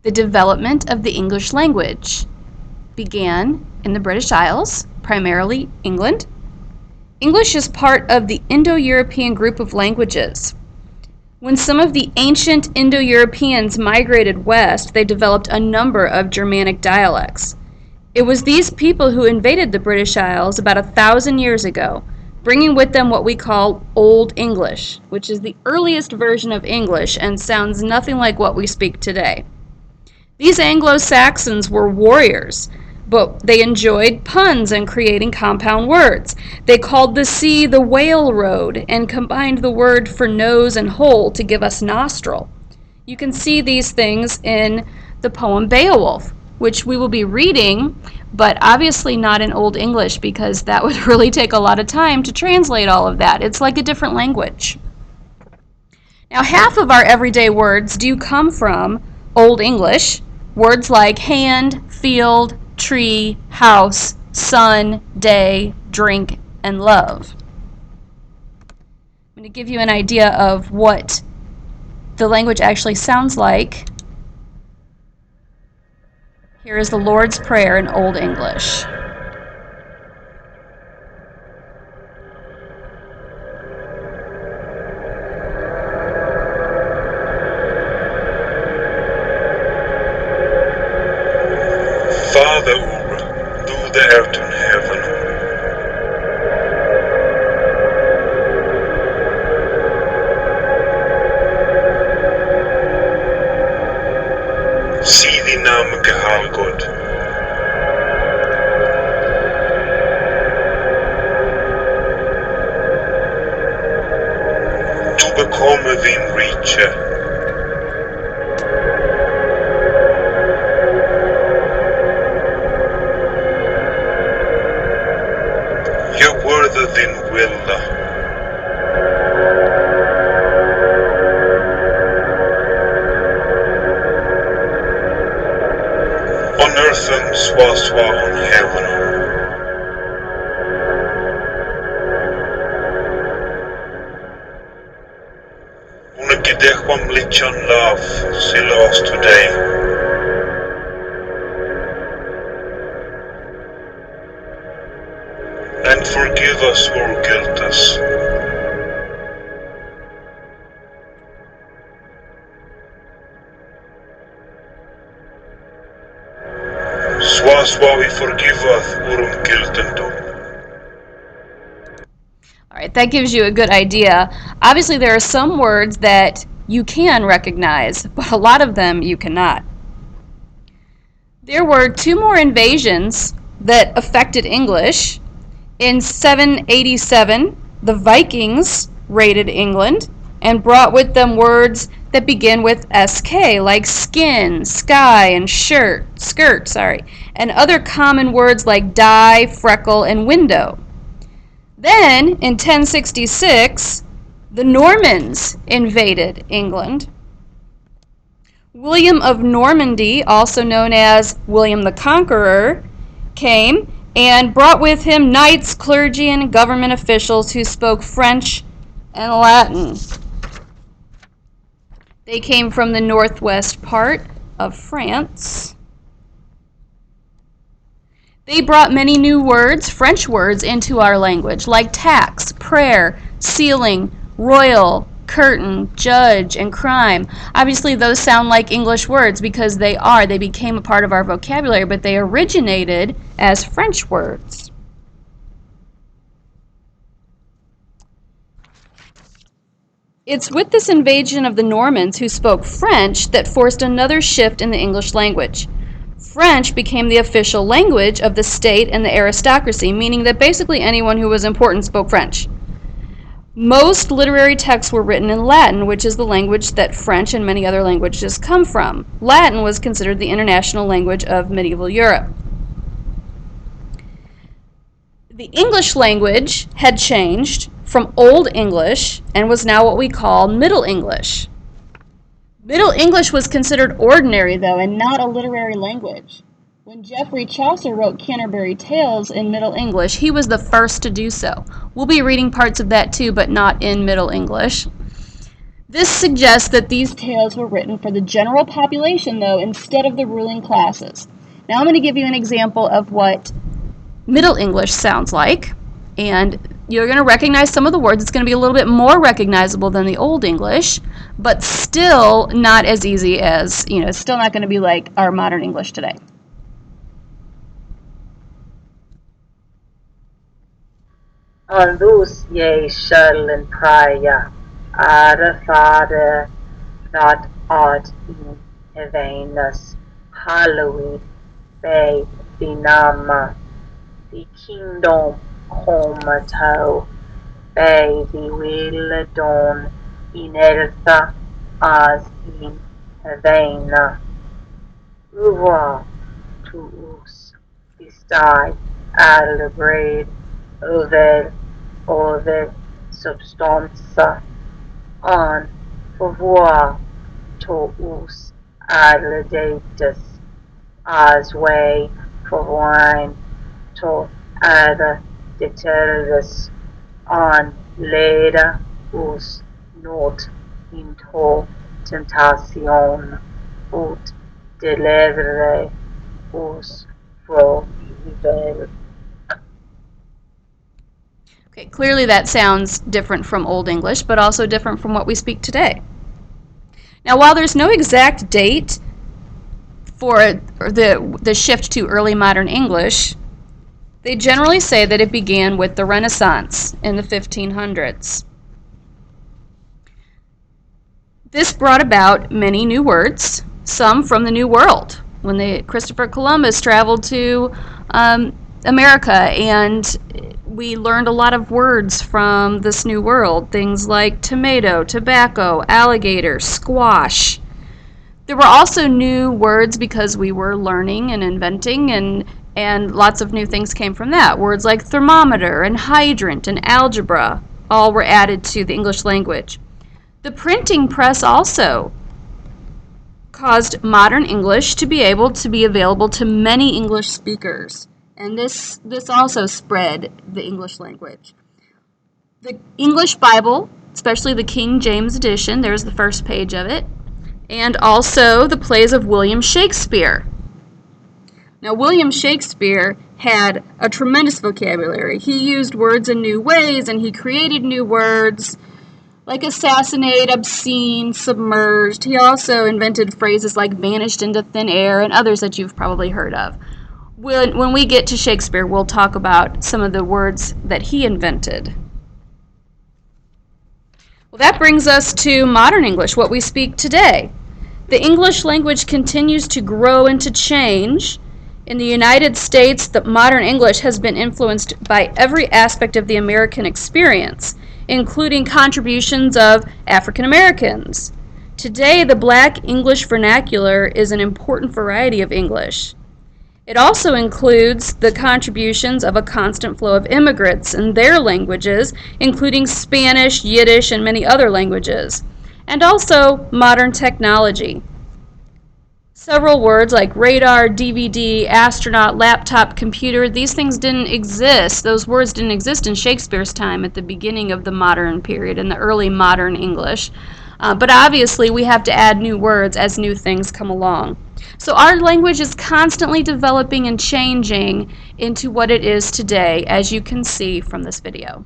The development of the English language began in the British Isles, primarily England. English is part of the Indo-European group of languages. When some of the ancient Indo-Europeans migrated west, they developed a number of Germanic dialects. It was these people who invaded the British Isles about 1,000 years ago, bringing with them what we call Old English, which is the earliest version of English and sounds nothing like what we speak today. These Anglo-Saxons were warriors, but they enjoyed puns and creating compound words. They called the sea the whale road and combined the word for nose and hole to give us nostril. You can see these things in the poem Beowulf, which we will be reading, but obviously not in Old English because that would really take a lot of time to translate all of that. It's like a different language. Now, half of our everyday words do come from Old English. Words like hand, field, tree, house, sun, day, drink, and love. I'm going to give you an idea of what the language actually sounds like. Here is the Lord's Prayer in Old English. Fader vår, du det ert in heaven. See din namn gehelgad. Du bekomme din rike. Din vilja. On earth as on heaven. Una gidechwam lichan love, see lost today. And forgive us our guilties. Swa we forgiveth our guilten. All right, that gives you a good idea. Obviously, there are some words that you can recognize, but a lot of them you cannot. There were 2 more invasions that affected English. In 787, the Vikings raided England and brought with them words that begin with SK, like skin, sky, and skirt, and other common words like dye, freckle, and window. Then, in 1066, the Normans invaded England. William of Normandy, also known as William the Conqueror, came and brought with him knights, clergy, and government officials who spoke French and Latin. They came from the northwest part of France. They brought many new words, French words, into our language, like tax, prayer, ceiling, royal, curtain, judge, and crime. Obviously, those sound like English words because they became a part of our vocabulary, but they originated as French words. It's with this invasion of the Normans who spoke French that forced another shift in the English language. French became the official language of the state and the aristocracy, meaning that basically anyone who was important spoke French. Most literary texts were written in Latin, which is the language that French and many other languages come from. Latin was considered the international language of medieval Europe. The English language had changed from Old English and was now what we call Middle English. Middle English was considered ordinary, though, and not a literary language. When Geoffrey Chaucer wrote Canterbury Tales in Middle English, he was the first to do so. We'll be reading parts of that too, but not in Middle English. This suggests that these tales were written for the general population, though, instead of the ruling classes. Now I'm going to give you an example of what Middle English sounds like, and you're going to recognize some of the words. It's going to be a little bit more recognizable than the Old English, but still not as easy as, it's still not going to be like our modern English today. Aldous ye Sherlin Priya, Ara Father, not odd in Evanus, Halloween, Bay, Dinama, the kingdom Comato, Bay, the will dawn, in Elsa, as in Havana, Uva, to us, this die, Aldebrade, over substanza on pouvoir to us adlatus as way for wine to add deterrus on later us not into tentacion ut delevere us from evil. Okay, clearly that sounds different from Old English, but also different from what we speak today. Now, while there's no exact date for the shift to early modern English, they generally say that it began with the Renaissance in the 1500s. This brought about many new words, some from the New World. When Christopher Columbus traveled to America, and we learned a lot of words from this New World, things like tomato, tobacco, alligator, squash. There were also new words because we were learning and inventing, and lots of new things came from that. Words like thermometer and hydrant and algebra all were added to the English language. The printing press also caused modern English to be able to be available to many English speakers. And this also spread the English language. The English Bible, especially the King James Edition, there's the first page of it, and also the plays of William Shakespeare. Now, William Shakespeare had a tremendous vocabulary. He used words in new ways, and he created new words like assassinate, obscene, submerged. He also invented phrases like vanished into thin air and others that you've probably heard of. When we get to Shakespeare, we'll talk about some of the words that he invented. Well, that brings us to modern English, what we speak today. The English language continues to grow and to change. In the United States, the modern English has been influenced by every aspect of the American experience, including contributions of African Americans. Today, the Black English vernacular is an important variety of English. It also includes the contributions of a constant flow of immigrants and their languages, including Spanish, Yiddish, and many other languages, and also modern technology. Several words like radar, DVD, astronaut, laptop, computer, these things didn't exist. Those words didn't exist in Shakespeare's time at the beginning of the modern period, in the early modern English. But obviously we have to add new words as new things come along. So our language is constantly developing and changing into what it is today, as you can see from this video.